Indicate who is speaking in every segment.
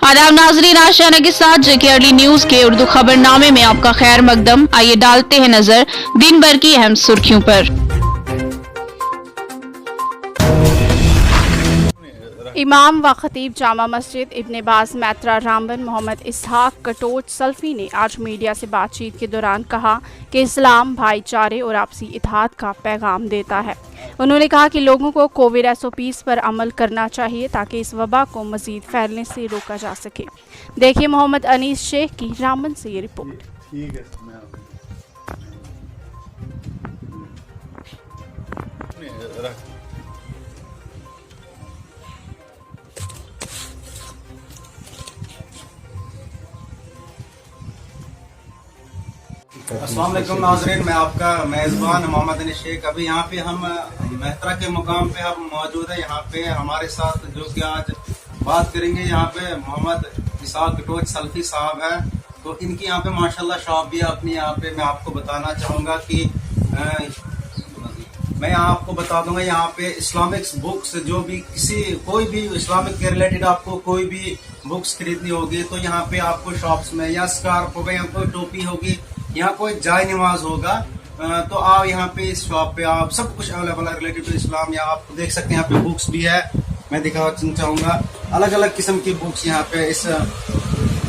Speaker 1: आदाब नाजरीन, आशियाना के साथ जेके अर्ली न्यूज के उर्दू खबरनामे में आपका खैर मकदम। आइए डालते हैं नजर दिन भर की अहम सुर्खियों पर। इमाम व खतीब जामा मस्जिद इब्ने बाज मैत्रा रामबन मोहम्मद इसहाक कटोच सल्फी ने आज मीडिया से बातचीत के दौरान कहा कि इस्लाम भाईचारे और आपसी इत्तेहाद का पैगाम देता है। उन्होंने कहा कि लोगों को कोविड SOPs पर अमल करना चाहिए ताकि इस वबा को मजीद फैलने से रोका जा सके। देखिए मोहम्मद अनीस शेख की रामबन से ये रिपोर्ट।
Speaker 2: अस्सलाम वालेकुम नाज़रीन, मैं आपका मेज़बान मोहम्मद अनीस शेख। अभी यहाँ पे हम मेहतरा के मुकाम पे हम मौजूद है। यहाँ पे हमारे साथ जो कि आज बात करेंगे यहाँ पे मोहम्मद इसहाक कटोच सल्फी साहब है। तो इनकी यहाँ पे माशाल्लाह शॉप भी अपनी यहाँ पे मैं आपको बताना चाहूँगा कि मैं यहाँ आपको बता दूंगा यहाँ पे इस्लामिक बुक्स जो भी कोई भी इस्लामिक के रिलेटेड आपको कोई भी बुक्स खरीदनी होगी तो यहाँ पे आपको शॉप्स में या स्कार्फ होगा या कोई टोपी होगी, यहाँ कोई जाय नमाज होगा, तो आप यहाँ पे इस शॉप पे आप सब कुछ अवेलेबल है रिलेटेड टू इस्लाम। यहाँ आप देख सकते हैं यहाँ पे बुक्स भी है, मैं दिखाना चाहूँगा अलग अलग किस्म की बुक्स यहाँ पे इस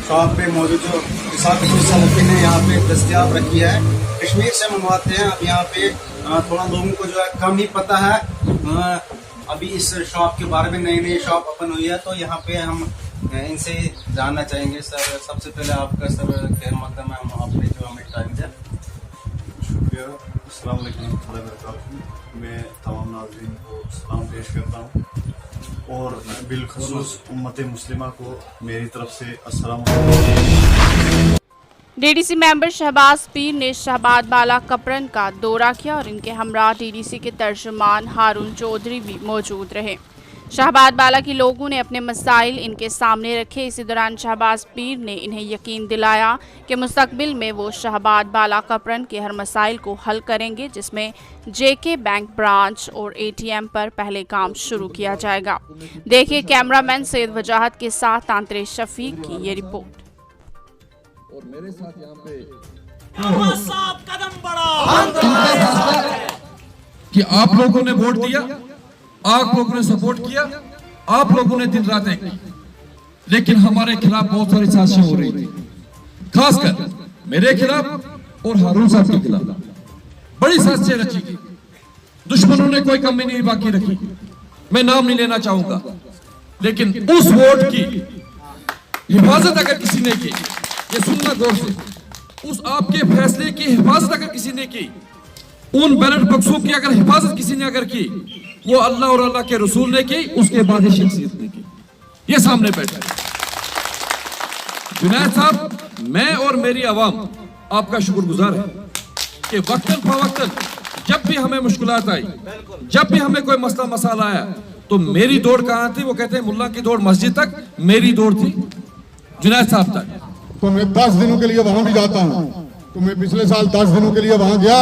Speaker 2: शॉप पे मौजूद जो सल्फी ने यहाँ पे दस्तियाब रखी है। कश्मीर से मंगवाते हैं। अब यहाँ पे थोड़ा लोगों को जो है कम ही पता है। अभी इस शॉप के बारे में नई शॉप ओपन हुई है तो यहाँ पे हम इनसे जानना चाहेंगे। सर सबसे पहले आपका सर खैर मकदम है, आपने जो हमें टाइम दिया।
Speaker 3: शुक्रिया। अस्सलाम वालेकुम। मैं तमाम नाज़रीन को सलाम पेश करता हूँ और बिलखुसूस उम्मत मुस्लिमा को मेरी तरफ से अस्सलाम वालेकुम।
Speaker 1: DDC मेंबर शहबाज पीर ने शहबाद बाला कपरन का दौरा किया और इनके हमरा DDC के तर्जुमान हारून चौधरी भी मौजूद रहे। शहबाद बाला के लोगों ने अपने मसाइल इनके सामने रखे। इसी दौरान शहबाज पीर ने इन्हें यकीन दिलाया कि मुस्तकबिल में वो शहबाद बाला कपरन के हर मसाइल को हल करेंगे, जिसमें JK बैंक ब्रांच और ATM पर पहले काम शुरू किया जाएगा। देखिए कैमरामैन सैयद वजाहत के साथ तांत्रे शफीक की ये रिपोर्ट।
Speaker 4: और मेरे साथ यहाँ पे
Speaker 5: कदम बढ़ाओ
Speaker 4: कि आप लोगों ने वोट दिया, आप लोगों ने सपोर्ट किया, आप लोगों ने दिन रात एक, लेकिन हमारे खिलाफ बहुत सारी साजिशें हो रही थी, खासकर मेरे खिलाफ और हारून साहब के खिलाफ बड़ी साजिशें रची गई। दुश्मनों ने कोई कमी नहीं बाकी रखी। मैं नाम नहीं लेना चाहूंगा, लेकिन उस वोट की हिफाजत अगर किसी ने की, ये सुनना गौर से, उस आपके फैसले की हिफाजत अगर किसी ने की, उन बैलेट बक्सों की अगर हिफाजत किसी ने अगर की, वो अल्लाह और अल्लाह के रसूल ने की, उसके बाद शख्सियत ने की। ये सामने बैठा है जुनैद साहब, मैं और मेरी आवाम आपका शुक्रगुजार है कि वक्तन फवक्तन जब भी हमें मुश्किलात आई, जब भी हमें कोई मसला मसाला आया, तो मेरी दौड़ कहाँ थी? वो कहते हैं मुल्ला की दौड़ मस्जिद तक, मेरी दौड़ थी जुनैद साहब तक।
Speaker 6: तो मैं 10 दिनों के लिए वहां भी जाता हूं। तो मैं पिछले साल 10 दिनों के लिए वहां गया,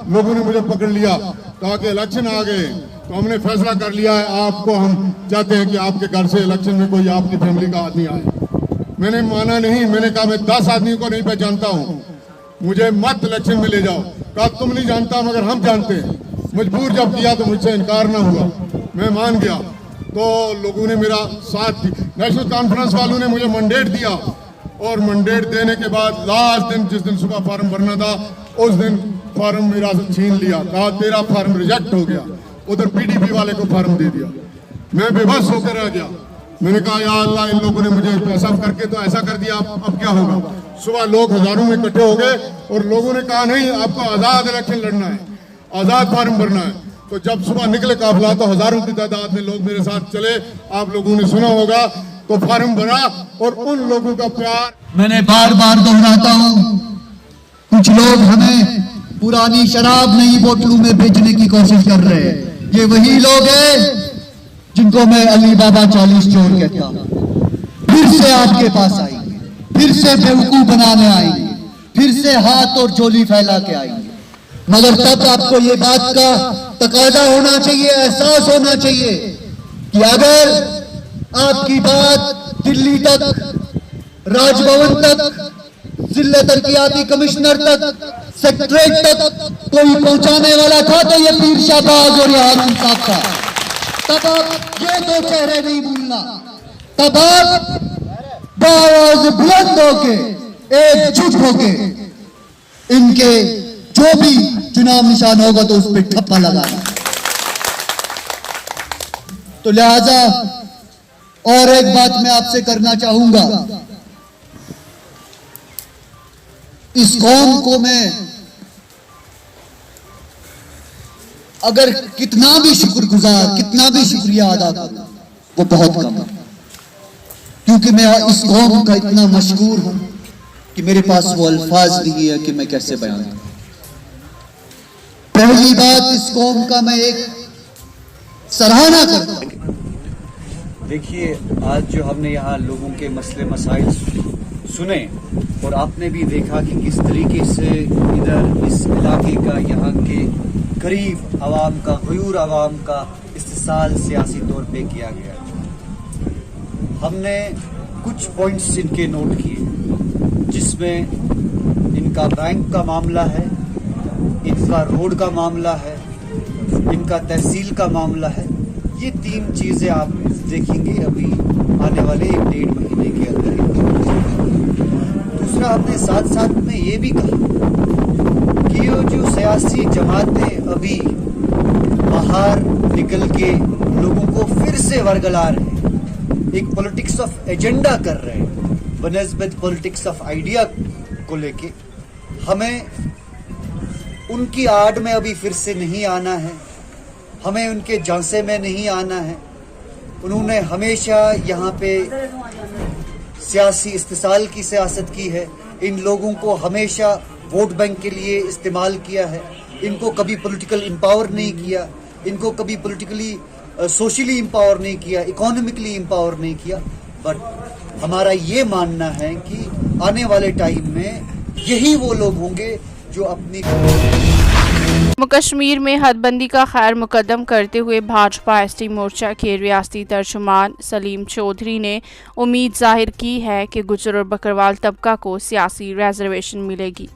Speaker 6: लोगों ने मुझे पकड़ लिया, कहा कि इलेक्शन आ गए तो हमने फैसला कर लिया है, आपको हम चाहते हैं कि आपके घर से इलेक्शन में कोई आपकी फैमिली का आदमी आए। मैंने माना नहीं, मैंने कहा मैं 10 आदमियों को नहीं पहचानता हूँ, मुझे मत इलेक्शन में ले जाओ। कहा तुम नहीं जानता मगर हम जानते हैं। मजबूर जब किया तो मुझसे इनकार ना हुआ, मैं मान गया। तो लोगों ने मेरा साथ दी। नेशनल कॉन्फ्रेंस वालों ने मुझे मैंडेट दिया और मैंडेट देने के बाद लास्ट दिन जिस दिन सुबह फार्म भरना था, उस दिन फार्म मेरा से छीन लिया, कहा तेरा फार्म रिजेक्ट हो गया। उधर PDP वाले को फार्म दे दिया। मैं बेबस होकर रह गया। मैंने कहा या अल्लाह, इन लोगों ने मुझे ऐसा करके तो ऐसा कर दिया, अब क्या होगा। सुबह लोग हजारों में इकट्ठे हो गए और लोगों ने कहा नहीं, आपको आजाद इलेक्शन लड़ना है, आजाद फार्म भरना है। तो जब सुबह निकले काफिला तो हजारों की तादाद में लोग मेरे साथ चले। आप लोगों ने सुना होगा, तो फार्म भरा और उन लोगों का प्यार
Speaker 7: मैंने बार बार दोहराता हूं, कुछ लोग हमें पुरानी शराब नई बोतलों में बेचने की कोशिश कर रहे हैं। ये वही लोग हैं जिनको मैं अली बाबा 40 चोर कहता हूं। फिर से आपके पास आएंगे, फिर से बेवकूफ बनाने आएंगे, फिर से हाथ और झोली फैला के आएंगे। मगर तब आपको ये बात का तकाजा होना चाहिए, एहसास होना चाहिए कि अगर आपकी बात दिल्ली तक राजभवन तक, जिला तरक्याती कमिश्नर तक, सेक्रेटरीट तक कोई पहुंचाने वाला था तो ये पीर शाहबाज और ये हारून साहब था। तब आप ये दो चेहरे नहीं भूलना, तब आप बाआवाज़ बुलंद होके, एकजुट होके इनके जो भी चुनाव निशान होगा तो उस पर ठप्पा लगाना। तो लिहाजा और एक बात मैं आपसे करना चाहूंगा, इस कौम को मैं अगर कितना भी शुक्रगुजार, कितना भी शुक्रिया अदा करूं वो बहुत कम है, क्योंकि मैं इस कौम का इतना मशहूर हूं कि मेरे पास वो अल्फाज नहीं है कि मैं कैसे बयान करूं। पहली बात, इस कौम का मैं एक सराहना करता हूं।
Speaker 8: देखिए, आज जो हमने यहाँ लोगों के मसले मसाइल सुने और आपने भी देखा कि किस तरीके से इधर इस इलाके का, यहाँ के गरीब आवाम का, गयूर आवाम का इस्तेसाल सियासी तौर पे किया गया। हमने कुछ पॉइंट्स इनके नोट किए, जिसमें इनका बैंक का मामला है, इनका रोड का मामला है, इनका तहसील का मामला है। ये 3 चीज़ें आप देखेंगे अभी आने वाले 1-1.5 महीने के अंदर। दूसरा, हमने साथ साथ में ये भी कहा कि ये जो सियासी जमातें अभी बाहर निकल के लोगों को फिर से वरगला रहे हैं, एक पॉलिटिक्स ऑफ एजेंडा कर रहे हैं बनस्बत पॉलिटिक्स ऑफ आइडिया को लेके, हमें उनकी आड़ में अभी फिर से नहीं आना है, हमें उनके झांसे में नहीं आना है। उन्होंने हमेशा यहाँ पे सियासी इस्तेसाल की सियासत की है, इन लोगों को हमेशा वोट बैंक के लिए इस्तेमाल किया है, इनको कभी पॉलिटिकल एम्पावर नहीं किया, इनको कभी पॉलिटिकली सोशली एम्पावर नहीं किया, इकोनॉमिकली एम्पावर नहीं किया। बट हमारा ये मानना है कि आने वाले टाइम में यही वो लोग होंगे जो अपनी
Speaker 1: जम्मू कश्मीर में हदबंदी का खैर मुकदम करते हुए भाजपा एसटी मोर्चा के रियासती तर्जुमान सलीम चौधरी ने उम्मीद जाहिर की है कि गुजर और बकरवाल तबका को सियासी रिजर्वेशन मिलेगी।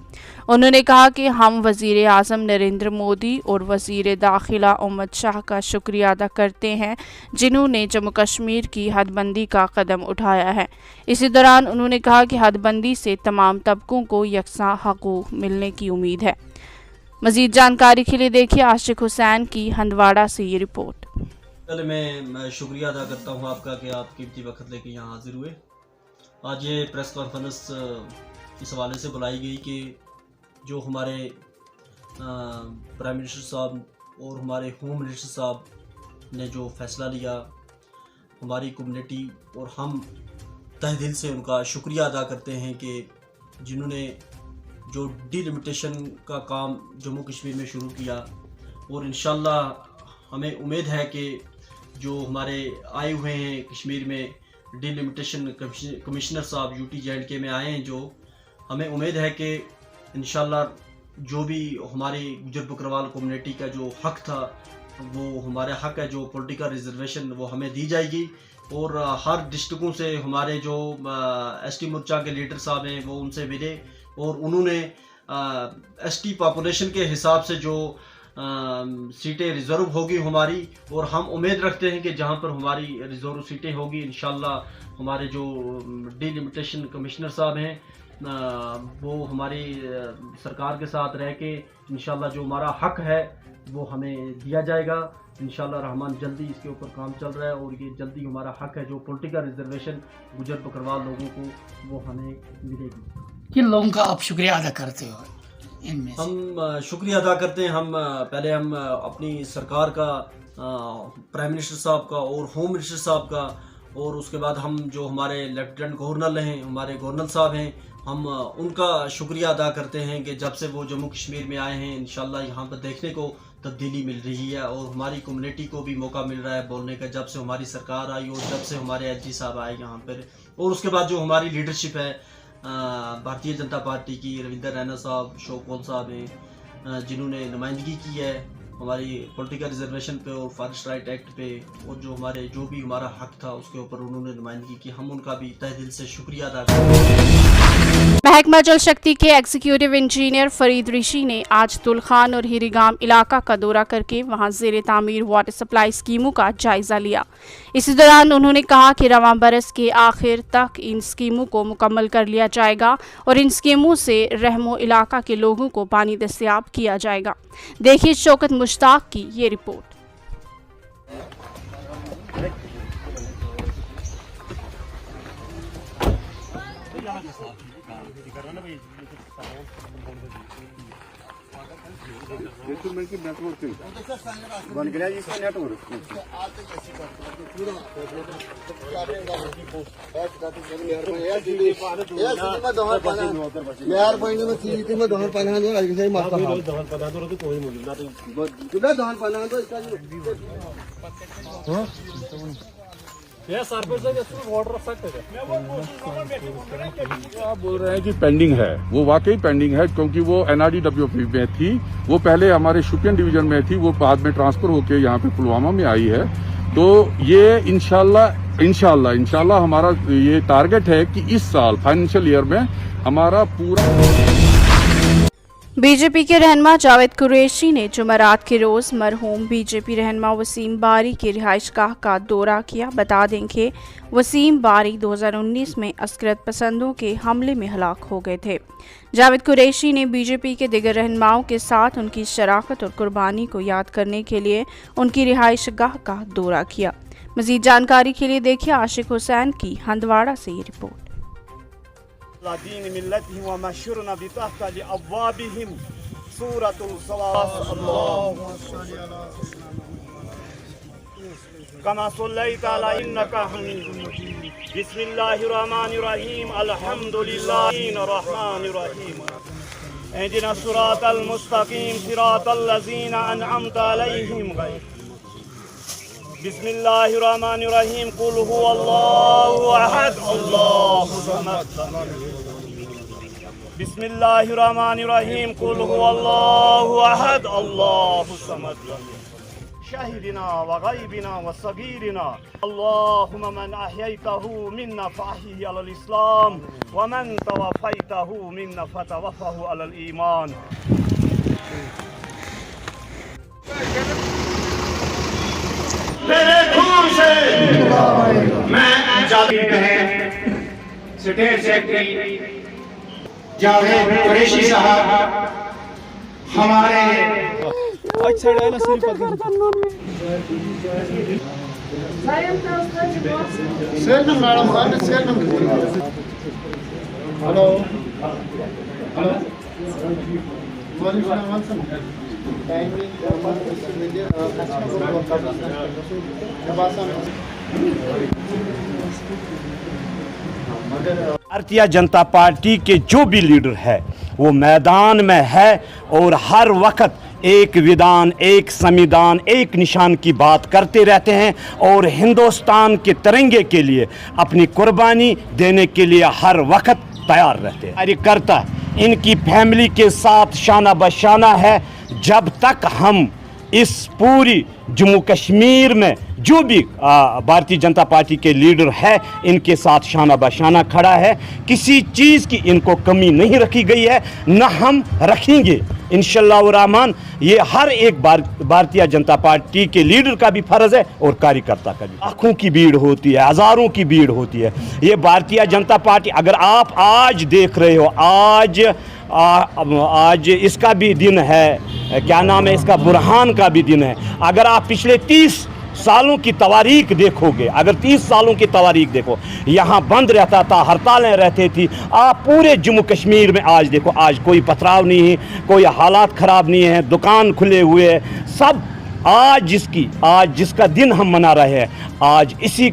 Speaker 1: उन्होंने कहा कि हम वज़ीर आज़म नरेंद्र मोदी और वज़ीर दाखिला अहमद शाह का शुक्रिया अदा करते हैं, जिन्होंने जम्मू कश्मीर की हदबंदी का कदम उठाया है। इसी दौरान उन्होंने कहा कि हदबंदी से तमाम तबकों को यकसा हकूक़ मिलने की उम्मीद है। मज़ीद जानकारी के लिए देखिए आशिक हुसैन की हंदवाड़ा से ये रिपोर्ट।
Speaker 9: पहले मैं शुक्रिया अदा करता हूँ आपका कि आप कीमती वक्त लेके यहाँ हाजिर हुए। आज ये प्रेस कॉन्फ्रेंस इस हवाले से बुलाई गई कि जो हमारे प्राइम मिनिस्टर साहब और हमारे होम मिनिस्टर साहब ने जो फ़ैसला लिया, हमारी कम्युनिटी और हम तहे दिल से उनका शुक्रिया अदा करते हैं कि जिन्होंने जो डिलिमिटेशन का काम जम्मू कश्मीर में शुरू किया। और इंशाल्लाह हमें उम्मीद है कि जो हमारे आए हुए हैं कश्मीर में डिलिमिटेशन कमिश्नर साहब UT-JNK में आए हैं, जो हमें उम्मीद है कि इंशाल्लाह जो भी हमारी गुजर बकरवाल कम्युनिटी का जो हक था वो हमारे हक है, जो पॉलिटिकल रिजर्वेशन वो हमें दी जाएगी। और हर डिस्ट्रिक्टों से हमारे जो ST मोर्चा के लीडर साहब हैं वो उनसे मिले और उन्होंने ST पॉपुलेशन के हिसाब से जो सीटें रिज़र्व होगी हमारी, और हम उम्मीद रखते हैं कि जहां पर हमारी रिज़र्व सीटें होगी इंशाल्लाह हमारे जो डिलिमिटेशन कमिश्नर साहब हैं वो हमारी सरकार के साथ रह के इंशाल्लाह जो हमारा हक है वो हमें दिया जाएगा। इंशाल्लाह रहमान जल्दी इसके ऊपर काम चल रहा है और ये जल्दी हमारा हक है जो पॉलिटिकल रिजर्वेशन गुजर बकरवाल लोगों को वो हमें मिलेगी।
Speaker 5: किन लोगों का आप शुक्रिया अदा करते हो इनमें?
Speaker 9: हम शुक्रिया अदा करते हैं। हम पहले हम अपनी सरकार का, प्राइम मिनिस्टर साहब का और होम मिनिस्टर साहब का, और उसके बाद हम जो हमारे लेफ्टिनेंट गवर्नर हैं, हमारे गवर्नर साहब हैं, हम उनका शुक्रिया अदा करते हैं कि जब से वो जम्मू कश्मीर में आए हैं इंशाल्लाह यहाँ पर देखने को तब्दीली मिल रही है और हमारी कम्युनिटी को भी मौका मिल रहा है बोलने का, जब से हमारी सरकार आई और जब से हमारे SG साहब आए यहाँ पर। और उसके बाद जो हमारी लीडरशिप है भारतीय जनता पार्टी की, रविंदर रैना साहब, शोकौल साहब हैं जिन्होंने नुमाइंदगी की है, हमारी पॉलिटिकल रिजर्वेशन पे और फॉरेस्ट राइट एक्ट पे और जो भी हमारा हक था उसके ऊपर उन्होंने नुमाइंदगी की। हम उनका भी तहे दिल से शुक्रिया अदा करते हैं।
Speaker 1: महकमा जल शक्ति के एग्जीक्यूटिव इंजीनियर फरीद ऋषि ने आज दुलखान और हिरीगाम इलाका का दौरा करके वहां ज़ेरे तामीर वाटर सप्लाई स्कीमों का जायजा लिया। इसी दौरान उन्होंने कहा कि रवां बरस के आखिर तक इन स्कीमों को मुकम्मल कर लिया जाएगा और इन स्कीमों से रहमो इलाका के लोगों को पानी दस्तयाब किया जाएगा। देखिए शौकत मुश्ताक की ये रिपोर्ट।
Speaker 10: आप बोल रहे हैं कि पेंडिंग है, वो वाकई पेंडिंग है क्योंकि वो NRDWP में थी, वो पहले हमारे शुपियन डिवीजन में थी, वो बाद में ट्रांसफर होके यहाँ पे पुलवामा में आई है। तो ये इंशाल्लाह हमारा ये टारगेट है कि इस साल फाइनेंशियल ईयर में हमारा पूरा।
Speaker 1: बीजेपी के रहनुमा जावेद कुरैशी ने जुमेरात के रोज मरहूम बीजेपी रहनुमा वसीम बारी की रिहाइशगाह का दौरा किया। बता दें कि वसीम बारी 2019 में अस्करत पसंदों के हमले में हलाक हो गए थे। जावेद कुरैशी ने बीजेपी के दिगर रहनुमाओं के साथ उनकी शराकत और कुर्बानी को याद करने के लिए उनकी रिहाइशगाह का दौरा किया। मजीद जानकारी के लिए देखिए आशिक हुसैन की हंदवाड़ा से ये रिपोर्ट।
Speaker 11: कमा सल्लैता अला इन्नका हमीदुम मजीद। बिस्मिल्लाहिर्रहमानिर्रहीम अल्हम्दुलिल्लाहि अर्रहमानिर्रहीम इहदिना सिरातल मुस्तकीम सिरातल लज़ीना अनअमता अलैहिम बिस्मिल्लाहिर्रहमानिर्रहीम कुल हुवल्लाहु अहद अल्लाहु समद। बिस्मिल्लाहिर्रहमानिर्रहीम कुल हुवल्लाहु अहद अल्लाहु समद। शाहिदिना व गैबिना व सगीरिना अल्लाहुम्मा मन अहयैतहु मिन्ना फअहयिही अलल इस्लाम व मन तवफ़ैतहु मिन्ना फतवफ़हु अलल ईमान। तेरे खून से मैं जावेद हैं स्टेट सेक्रेटरी जावेद कुरैशी साहब हमारे भारतीय जनता पार्टी के जो भी लीडर है वो मैदान में है और हर वक्त एक विधान, एक संविधान, एक निशान की बात करते रहते हैं और हिंदुस्तान के तिरंगे के लिए अपनी कुर्बानी देने के लिए हर वक्त तैयार रहते हैं। कार्यकर्ता इनकी फैमिली के साथ शाना बशाना है। जब तक हम इस पूरी जम्मू कश्मीर में जो भी भारतीय जनता पार्टी के लीडर है इनके साथ शाना बशाना खड़ा है, किसी चीज़ की इनको कमी नहीं रखी गई है, न हम रखेंगे इंशाअल्लाह रहमान। ये हर एक भारतीय जनता पार्टी के लीडर का भी फर्ज है और कार्यकर्ता का भी। लाखों की भीड़ होती है, हज़ारों की भीड़ होती है। ये भारतीय जनता पार्टी अगर आप आज देख रहे हो, आज इसका भी दिन है, क्या नाम है इसका, बुरहान का भी दिन है। अगर आप पिछले 30 सालों की तवारीख देखोगे, अगर 30 सालों की तवारीख देखो, यहाँ बंद रहता था, हड़तालें रहती थी। आप पूरे जम्मू कश्मीर में आज देखो, आज कोई पथराव नहीं है, कोई हालात ख़राब नहीं है, दुकान खुले हुए हैं सब। आज जिसका दिन हम मना रहे हैं, आज इसी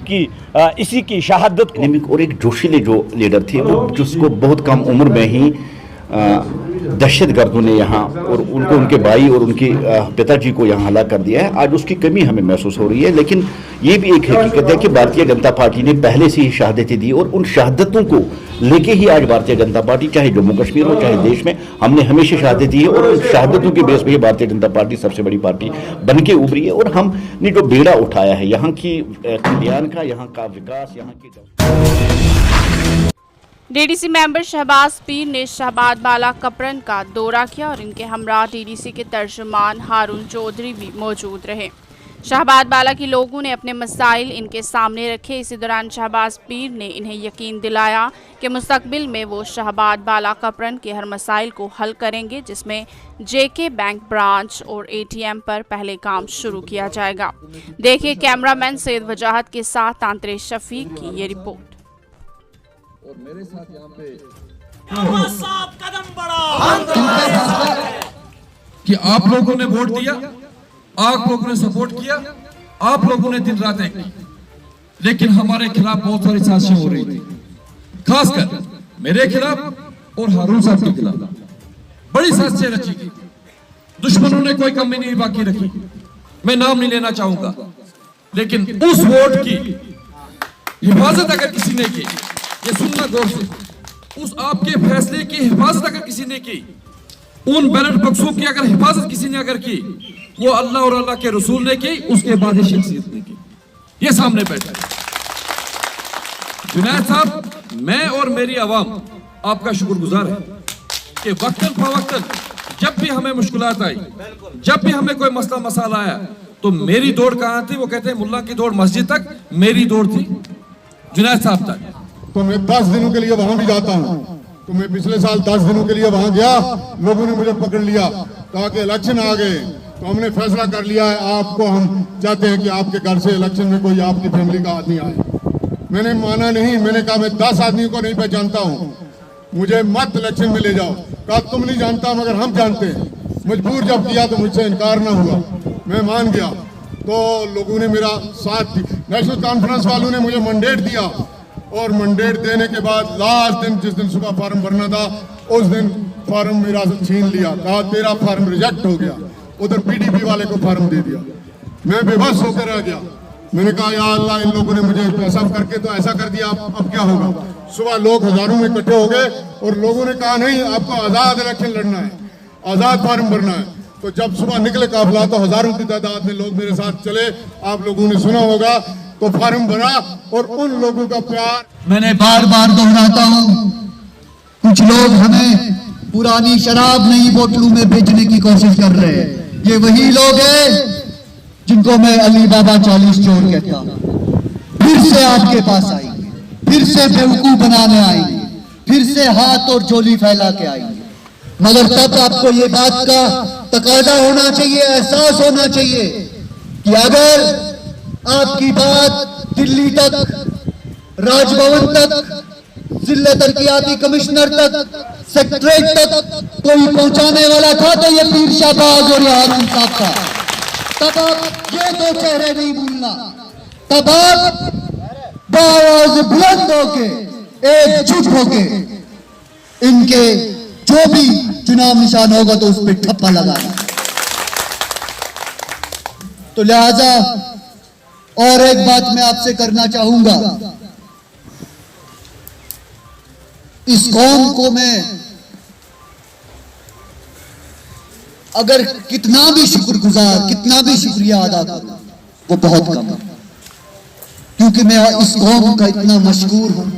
Speaker 11: की शहादत को।
Speaker 12: और एक जोशीले जो लीडर थे वो जिसको बहुत कम उम्र में ही दहशतगर्दों ने यहाँ और उनके भाई और उनके पिताजी को यहाँ हलाक कर दिया है। आज उसकी कमी हमें महसूस हो रही है, लेकिन ये भी एक हकीकत है कि भारतीय जनता पार्टी ने पहले से ही शहादतें दी और उन शहादतों को लेके ही आज भारतीय जनता पार्टी, चाहे जम्मू कश्मीर हो चाहे देश में, हमने हमेशा शहादत दी है और उन शहादतों के बेस पे ही भारतीय जनता पार्टी सबसे बड़ी पार्टी बन के उभरी है। और हमने जो बेड़ा उठाया है यहाँ की कल्याण का, यहाँ का विकास, यहाँ की
Speaker 1: डीडीसी मेंबर शहबाज पीर ने शहबाद बाला कपरन का दौरा किया और इनके हमरा डीडीसी के तर्जुमान हारून चौधरी भी मौजूद रहे। शहबाद बाला के लोगों ने अपने मसाइल इनके सामने रखे। इसी दौरान शहबाज पीर ने इन्हें यकीन दिलाया कि मुस्तकबिल में वो शहबाद बाला कपरन के हर मसाइल को हल करेंगे, जिसमें जेके बैंक ब्रांच और एटीएम पर पहले काम शुरू किया जाएगा। देखिए कैमरामैन सैयद वजाहत के साथ तांत्रे शफीक की ये रिपोर्ट।
Speaker 4: और मेरे साथ यहाँ पे
Speaker 13: कदम बढ़ा
Speaker 4: कि आप लोगों ने वोट दिया, आप लोगों ने सपोर्ट किया, आप लोगों ने दिन रात एक की, लेकिन हमारे खिलाफ बहुत सारी साजिशें हो रही थी, खासकर मेरे खिलाफ और हारून साहब के खिलाफ बड़ी साजिशें रची गई। दुश्मनों ने कोई कमी नहीं बाकी रखी, मैं नाम नहीं लेना चाहूंगा, लेकिन उस वोट की हिफाजत अगर किसी ने की, ये सुनना गौर से, उस आपके फैसले की हिफाजत अगर किसी ने की, उन बैलेट बक्सों की अगर हिफाजत किसी ने अगर की, वो अल्लाह और अल्लाह के रसूल ने की, उसके बाद ये शख्सियत ने की। ये सामने बैठा जुनैद साहब, मैं और मेरी आवाम आपका शुक्रगुजार है कि वक्तन फवक्तन जब भी हमें मुश्किलात आई, जब भी हमें कोई मसला मसाला आया, तो मेरी दौड़ कहाँ थी? वो कहते हैं मुल्ला की दौड़ मस्जिद तक, मेरी दौड़ थी जुनैद साहब तक।
Speaker 6: तो मैं 10 दिनों के लिए वहां भी जाता हूँ। तो मैं पिछले साल 10 दिनों के लिए वहां गया, लोगों ने मुझे पकड़ लिया, कहा कि इलेक्शन आ गए, तो हमने फैसला कर लिया है, आपको हम चाहते हैं कि आपके घर से इलेक्शन में कोई आपकी फैमिली का आदमी आए। मैंने माना नहीं, मैंने कहा मैं 10 आदमियों को नहीं पहचानता हूँ, मुझे मत इलेक्शन में ले जाओ। कहा तुम नहीं जानता मगर हम जानते हैं। मजबूर जब किया तो मुझसे इनकार ना हुआ, मैं मान गया। तो लोगों ने मेरा साथ दी, नेशनल कॉन्फ्रेंस वालों ने मुझे मैंडेट दिया, और मैंडेट देने के बाद लास्ट दिन, जिस दिन सुबह फार्म भरना था, उस दिन फार्म मेरा से छीन लिया, कहा तेरा फार्म रिजेक्ट हो गया। उधर पीडीपी वाले को फार्म दे दिया। मैं बेबस होकर रह गया। मैंने कहा या अल्लाह, इन लोगों ने मुझे ऐसा करके तो ऐसा कर दिया, अब क्या होगा। सुबह लोग हजारों में इकट्ठे हो गए और लोगों ने कहा नहीं, आपको आजाद इलेक्शन लड़ना है, आजाद फार्म भरना है। तो जब सुबह निकले काफिला तो हजारों की तादाद में लोग मेरे साथ चले, आप लोगों ने सुना होगा। तो फार्म भरा और उन लोगों का प्यार
Speaker 7: मैंने बार बार दोहराता हूं, कुछ लोग हमें पुरानी शराब नई बोतलों में बेचने की कोशिश कर रहे हैं। ये वही लोग हैं जिनको मैं अली बाबा 40 चोर कहता हूं। फिर से आपके पास आएंगे, फिर से बेवकूफ बनाने आएंगे, फिर से हाथ और झोली फैला के आएंगे। मगर तब आपको ये बात का तकाजा होना चाहिए, एहसास होना चाहिए कि अगर आपकी बात दिल्ली तक, राजभवन तक, जिला तरक्याती कमिश्नर तक, सेक्रेटरीट तक कोई पहुंचाने वाला था तो ये पीर शहबाज और हारून साहब था। तब आप ये दो चेहरे नहीं भूलना, तब आप बाआवाज़ बुलंद होके, एकजुट होके इनके जो भी चुनाव निशान होगा तो उस पर ठप्पा लगाना। तो लिहाजा और एक बात मैं आपसे करना चाहूंगा, इस कौम को मैं अगर कितना भी शुक्रगुजार, कितना भी शुक्रिया अदा करूं, वो बहुत कम है। क्योंकि मैं इस कौम का इतना मशहूर हूं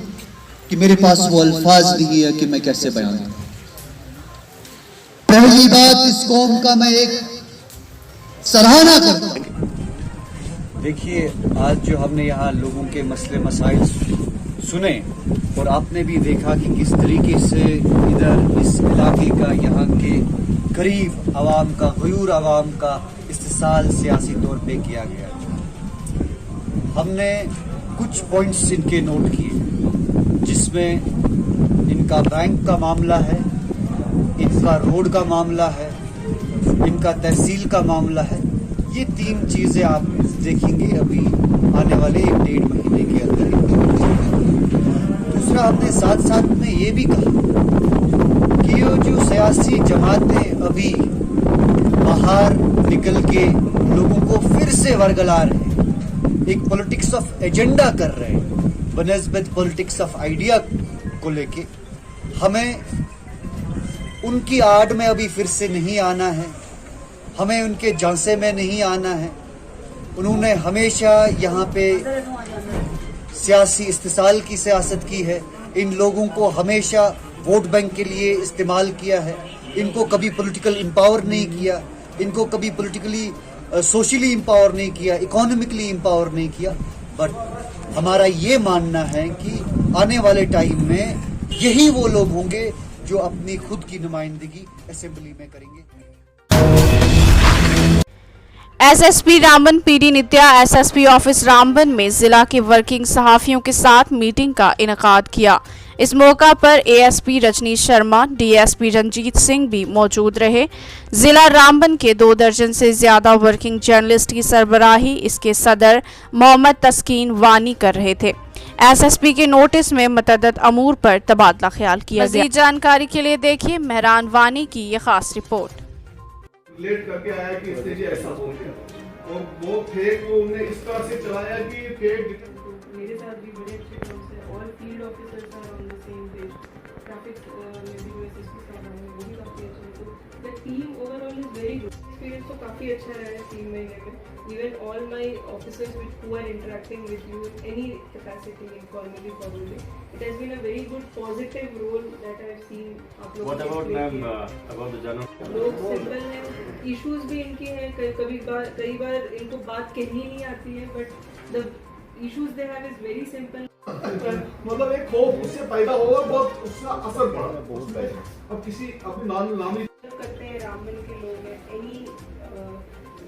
Speaker 7: कि मेरे पास वो अल्फाज नहीं है कि मैं कैसे बयान करूं। पहली बात, इस कौम का मैं एक सराहना करता हूं।
Speaker 8: देखिए, आज जो हमने यहाँ लोगों के मसले मसाइल सुने और आपने भी देखा कि किस तरीके से इधर इस इलाके का, यहाँ के गरीब आवाम का, गयूर आवाम का इस्तेसाल सियासी तौर पे किया गया। हमने कुछ पॉइंट्स इनके नोट किए, जिसमें इनका बैंक का मामला है, इनका रोड का मामला है, इनका तहसील का मामला है। ये 3 चीज़ें आप देखेंगे अभी आने वाले 1-1.5 महीने के अंदर। दूसरा, हमने साथ साथ में ये भी कहा कि ये जो सियासी जमातें अभी बाहर निकल के लोगों को फिर से वरगला रहे हैं, एक पॉलिटिक्स ऑफ एजेंडा कर रहे हैं, बनस्बत पॉलिटिक्स ऑफ आइडिया को लेके हमें उनकी आड़ में अभी फिर से नहीं आना है, हमें उनके झांसे में नहीं आना है। उन्होंने हमेशा यहाँ पे सियासी इस्तेसाल की सियासत की है, इन लोगों को हमेशा वोट बैंक के लिए इस्तेमाल किया है, इनको कभी पॉलिटिकल एम्पावर नहीं किया, इनको कभी पॉलिटिकली सोशली एम्पावर नहीं किया, इकोनॉमिकली एम्पावर नहीं किया। बट हमारा ये मानना है कि आने वाले टाइम में यही वो लोग होंगे जो अपनी खुद की नुमाइंदगी असेंबली में करेंगे।
Speaker 1: एसएसपी रामबन पीडी नित्या एसएसपी ऑफिस रामबन में जिला के वर्किंग सहाफियों के साथ मीटिंग का इनेकाद किया। इस मौका पर एएसपी रजनीश शर्मा, डीएसपी रंजीत सिंह भी मौजूद रहे। जिला रामबन के 2 दर्जन से ज्यादा वर्किंग जर्नलिस्ट की सरबराही इसके सदर मोहम्मद तस्कीन वानी कर रहे थे। एसएसपी के नोटिस में मतअद्दद अमूर पर तबादला ख्याल किया गया। मज़ीद जानकारी के लिए देखिए मेहरान वानी की ये खास रिपोर्ट।
Speaker 3: लेट करके आया कि इसने जी ऐसा हो गया और वो फेक वो उन्हें इस तरह से चलाया कि फेक।
Speaker 14: मेरे साथ भी बड़े अच्छे टर्म्स हैं, all field officers are on the same page, traffic में भी जो एसएसपी साहब हैं वो भी काफ़ी अच्छे हैं। तो the team overall is very good. Experience तो काफ़ी अच्छा रहा है टीम में लेकर। Even all my officers who are interacting with you in any capacity, informally formally, it has been a very good positive role that I have seen आप लोगों
Speaker 11: what about ma'am about the general
Speaker 14: लोग simple हैं, issues भी इनके हैं, कई बार इनको बात कहनी नहीं आती है, but the issues they have is very simple.
Speaker 3: मतलब एक खौफ उससे पैदा होगा, बहुत उसका असर पड़ा। अब किसी अपने नाम
Speaker 14: करते हैं रामबन के लोग हैं, any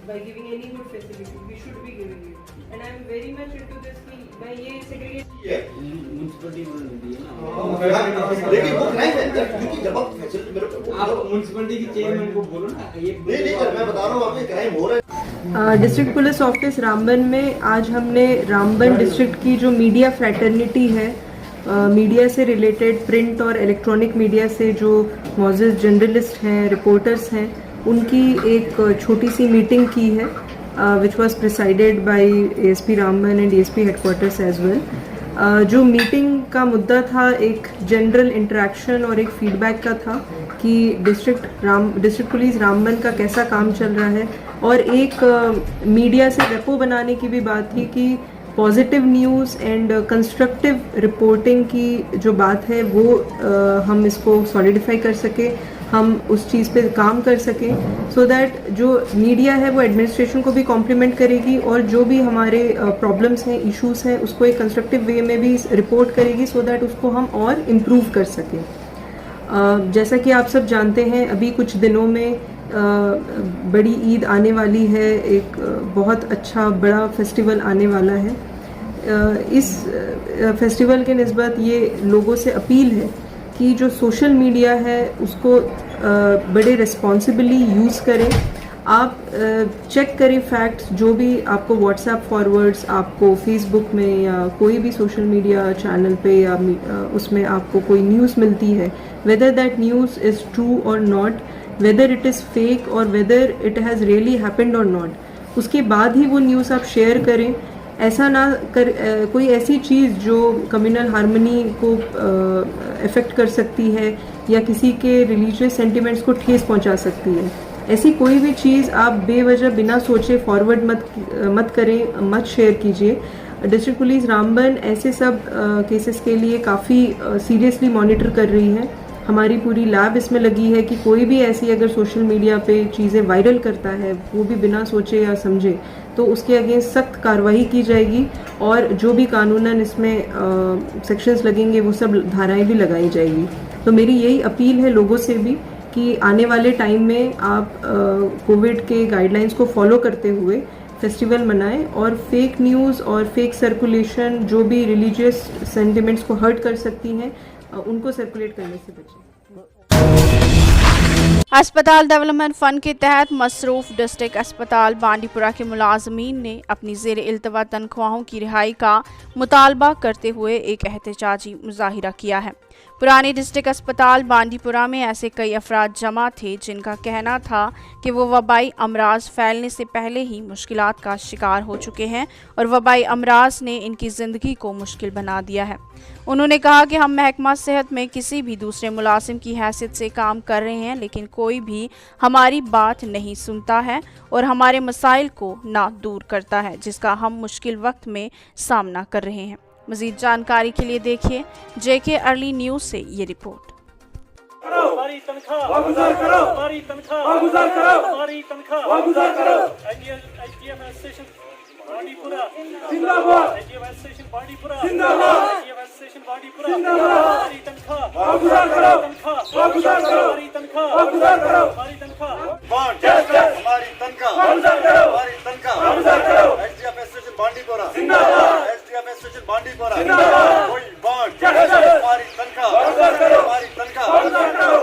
Speaker 14: by giving any good facility we should be giving it, and I am very much into this कि मैं ये segregate
Speaker 15: म्युनिसिपैलिटी में दी है ना, लेकिन वो नहीं है क्योंकि जब आप फैसिलिटी मेरे आप म्युनिसिपैलिटी की चेयरमैन को बोलो ना, ये नहीं मैं बता रहा हूँ आपके क्राइम हो रहा है।
Speaker 14: डिस्ट्रिक्ट पुलिस ऑफिस रामबन में आज हमने रामबन डिस्ट्रिक्ट की जो मीडिया फ्रैटर्निटी है, मीडिया से रिलेटेड प्रिंट और इलेक्ट्रॉनिक मीडिया से जो मौजूद जर्नलिस्ट हैं, रिपोर्टर्स हैं, उनकी एक छोटी सी मीटिंग की है, which was presided by ASP Ramban and DSP headquarters as well. जो मीटिंग का मुद्दा था एक जनरल इंटरेक्शन और एक फीडबैक का था कि डिस्ट्रिक्ट पुलिस रामबन का कैसा काम चल रहा है, और एक मीडिया से रेपो बनाने की भी बात थी कि positive news and constructive reporting की जो बात है वो हम इसको सॉलिडिफाई कर सके, हम उस चीज़ पे काम कर सकें, सो दैट जो मीडिया है वो एडमिनिस्ट्रेशन को भी कॉम्प्लीमेंट करेगी और जो भी हमारे प्रॉब्लम्स हैं, इश्यूज़ हैं, उसको एक कंस्ट्रक्टिव वे में भी रिपोर्ट करेगी, सो दैट उसको हम और इम्प्रूव कर सकें। जैसा कि आप सब जानते हैं अभी कुछ दिनों में बड़ी ईद आने वाली है, एक बहुत अच्छा बड़ा फेस्टिवल आने वाला है। इस फेस्टिवल के निस्बत ये लोगों से अपील है कि जो सोशल मीडिया है उसको बड़े रिस्पॉन्सिबली यूज़ करें। आप चेक करें फैक्ट्स, जो भी आपको व्हाट्सएप फॉरवर्ड्स, आपको फेसबुक में या कोई भी सोशल मीडिया चैनल पे या उसमें आपको कोई न्यूज़ मिलती है, whether that news is true और not, whether it is fake और whether it has really happened और नॉट, उसके बाद ही वो न्यूज़ आप शेयर करें। ऐसा ना कर कोई ऐसी चीज़ जो कम्युनल हार्मनी को अफेक्ट कर सकती है या किसी के रिलीजियस सेंटिमेंट्स को ठेस पहुंचा सकती है, ऐसी कोई भी चीज़ आप बेवजह बिना सोचे फॉरवर्ड मत करें, मत शेयर कीजिए। डिस्ट्रिक्ट पुलिस रामबन ऐसे सब केसेस के लिए काफ़ी सीरियसली मॉनिटर कर रही है। हमारी पूरी लैब इसमें लगी है कि कोई भी ऐसी अगर सोशल मीडिया पे चीज़ें वायरल करता है, वो भी बिना सोचे या समझे, तो उसके अगेंस्ट सख्त कार्रवाई की जाएगी और जो भी कानूनन इसमें सेक्शंस लगेंगे वो सब धाराएं भी लगाई जाएगी। तो मेरी यही अपील है लोगों से भी कि आने वाले टाइम में आप कोविड के गाइडलाइंस को फॉलो करते हुए फेस्टिवल मनाएं और फेक न्यूज़ और फेक सर्कुलेशन जो भी रिलीजियस सेंटिमेंट्स को हर्ट कर सकती हैं उनको सर्कुलेट करने से बचें।
Speaker 1: अस्पताल डेवलपमेंट फंड के तहत मसरूफ डिस्ट्रिक्ट अस्पताल बांडीपुरा के मुलाजमीन ने अपनी ज़ेर इल्तवा तनख्वाहों की रिहाई का मुतालबा करते हुए एक एहतजाजी मुजाहिरा किया है। पुराने डिस्ट्रिक्ट अस्पताल बांडीपुरा में ऐसे कई अफराद जमा थे जिनका कहना था कि वो वबाई अमराज फैलने से पहले ही मुश्किलात का शिकार हो चुके हैं और वबाई अमराज ने इनकी ज़िंदगी को मुश्किल बना दिया है। उन्होंने कहा कि हम महकमा सेहत में किसी भी दूसरे मुलाजिम की हैसियत से काम कर रहे हैं, लेकिन कोई भी हमारी बात नहीं सुनता है और हमारे मसाइल को ना दूर करता है, जिसका हम मुश्किल वक्त में सामना कर रहे हैं। मज़ीद जानकारी के लिए देखिए जेके अर्ली न्यूज़ से ये रिपोर्ट।
Speaker 13: हमारी तनख्वाह वागुजार करो, हमारी तनख्वाह वागुजार करो, हमारी तनख्वाह वागुजार करो। एचडीएफ एसोसिएशन बांडीपुरा जिंदाबाद, एचडीएफ एसोसिएशन बांडीपुरा जिंदाबाद, एचडीएफ एसोसिएशन बांडीपुरा जिंदाबाद। हमारी तनख्वाह वागुजार करो, तनख्वाह वागुजार करो, हमारी तनख्वाह वागुजार करो, हमारी तनख्वाह बॉन्ड हमारी तनख्वाह वागुजार करो, हमारी तनख्वाह वागुजार करो। एचडीएफ एसोसिएशन बांडीपुरा जिंदाबाद, एचडीएफ एसोसिएशन बांडीपुरा जिंदाबाद। कोई बॉन्ड हमारी तनख्वाह वागुजार करो, हमारी तनख्वाह वागुजार करो।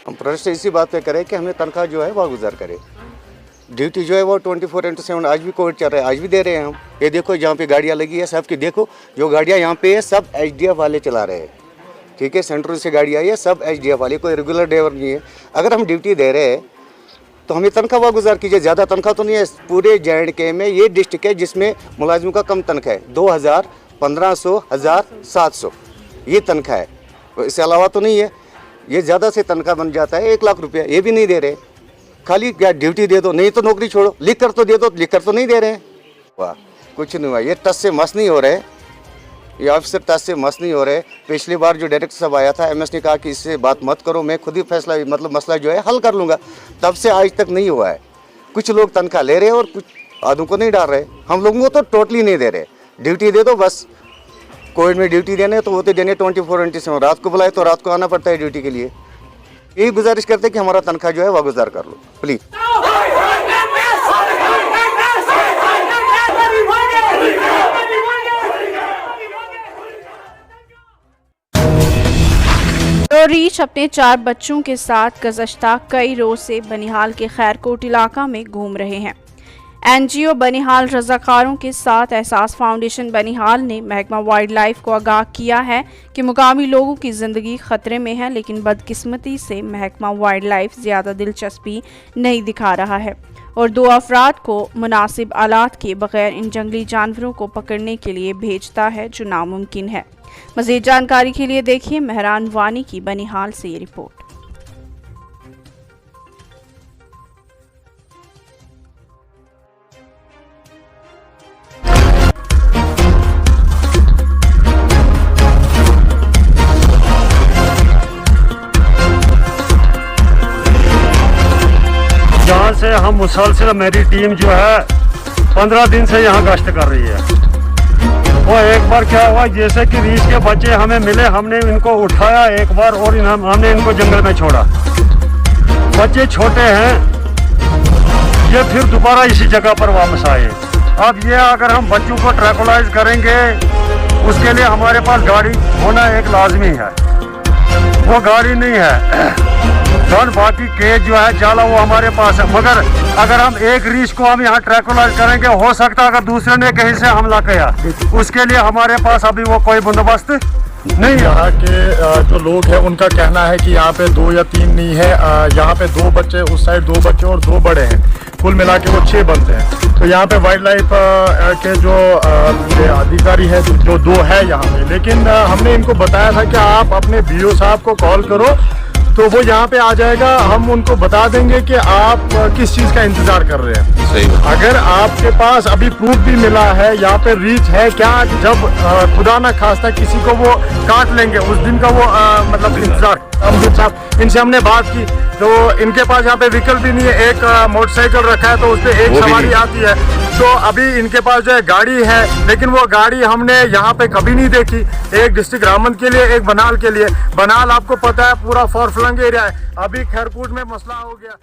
Speaker 16: हम प्रश्न इसी बात पे करें कि हमें तनख्वाह जो है वो गुजार करे। ड्यूटी जो है वो 24/7 आज भी कोविड चल रहा है, आज भी दे रहे हैं हम। ये देखो जहाँ पे गाड़ियाँ लगी है सबकी, देखो जो गाड़ियाँ यहाँ पे है सब एचडीएफ वाले चला रहे हैं, ठीक है। सेंट्रल से गाड़ी आई है सब एचडीएफ वाले, कोई रेगुलर ड्राइवर नहीं है। अगर हम ड्यूटी दे रहे हैं तो हमें तनख्वाह गुजार कीजिए। ज़्यादा तनख्वाह तो नहीं है, पूरे JNK में ये डिस्ट्रिक्ट है जिसमें मुलाजिम का कम तनख्वाह है, 2000, 1500, 1000, 700 ये तनख्वाह है। इससे अलावा तो नहीं है। ये ज़्यादा से तनख्वाह बन जाता है 1 लाख रुपया, ये भी नहीं दे रहे। खाली क्या ड्यूटी दे दो, नहीं तो नौकरी छोड़ो, लिख कर तो दे दो, लिख कर तो नहीं दे रहे हैं। वाह कुछ नहीं हुआ। ये टस से मस नहीं हो रहे, ये ऑफिसर टस से मस नहीं हो रहे। पिछली बार जो डायरेक्टर साहब आया था MS ने कहा कि इससे बात मत करो, मैं खुद ही फैसला मतलब मसला जो है हल कर लूँगा। तब से आज तक नहीं हुआ है। कुछ लोग तनख्वाह ले रहे हैं और कुछ आधों को नहीं डाल रहे। हम लोगों को तो टोटली नहीं दे रहे। ड्यूटी दे दो बस, कोविड में ड्यूटी देने तो वो तो देने 24/7, रात को बुलाए तो रात को आना पड़ता है ड्यूटी के लिए। यही गुजारिश करते कि हमारा तनख्वाह जो है वागुजार कर लो प्लीज।
Speaker 1: तो रीच अपने 4 बच्चों के साथ गुज़श्ता कई रोज से बनिहाल के खैरकोट इलाका में घूम रहे हैं। NGO बनिहाल रज़ाकारों के साथ एहसास फाउंडेशन बनिहाल ने महकमा वाइल्ड लाइफ को आगाह किया है कि मुकामी लोगों की ज़िंदगी ख़तरे में है, लेकिन बदकिस्मती से महकमा वाइल्ड लाइफ ज़्यादा दिलचस्पी नहीं दिखा रहा है और 2 अफराद को मुनासिब आलात के बगैर इन जंगली जानवरों को पकड़ने के लिए भेजता है, जो नामुमकिन है। मज़ीद जानकारी के लिए देखिए मेहरान वानी की बनिहाल से ये रिपोर्ट।
Speaker 11: जहाँ से हम मुसलसल मेरी टीम जो है 15 दिन से यहाँ गश्त कर रही है। वो एक बार क्या हुआ, जैसे कि रीछ के बच्चे हमें मिले, हमने इनको उठाया एक बार और हमने इनको जंगल में छोड़ा। बच्चे छोटे हैं, ये फिर दोबारा इसी जगह पर वापस आए। अब ये अगर हम बच्चों को ट्रैकुलाइज करेंगे उसके लिए हमारे पास गाड़ी होना एक लाजमी है। वो गाड़ी नहीं है। बाकी केज जो है जाला वो हमारे पास है, मगर अगर हम एक रीछ को हम यहाँ ट्रैकुलाइज करेंगे, हो सकता है अगर दूसरे ने कहीं से हमला किया, उसके लिए हमारे पास अभी वो कोई बंदोबस्त नहीं।
Speaker 17: यहाँ के जो लोग हैं उनका कहना है कि यहाँ पे 2 या 3 नहीं है, यहाँ पे 2 बच्चे, उस साइड 2 बच्चे और 2 बड़े हैं, कुल मिला के वो 6 बनते हैं। तो यहाँ पे वाइल्ड लाइफ के जो अधिकारी है जो 2 है यहाँ पे, लेकिन हमने इनको बताया था कि आप अपने BO साहब को कॉल करो तो वो यहाँ पे आ जाएगा, हम उनको बता देंगे कि आप किस चीज़ का इंतज़ार कर रहे हैं। सही। अगर आपके पास अभी प्रूफ भी मिला है यहाँ पे रीच है क्या, जब खुदा ना खास्ता किसी को वो काट लेंगे उस दिन का वो मतलब इंतज़ार। साहब इनसे हमने बात की तो इनके पास यहाँ पे व्हीकल भी नहीं है, एक मोटरसाइकिल रखा है तो उस पर एक सवारी आती है। तो अभी इनके पास जो है गाड़ी है, लेकिन वो गाड़ी हमने यहाँ पे कभी नहीं देखी। एक डिस्ट्रिक्ट रामबन के लिए, एक बनाल के लिए। बनाल आपको पता है पूरा फॉर फ्लंग एरिया है, अभी खैरकूट में मसला हो गया।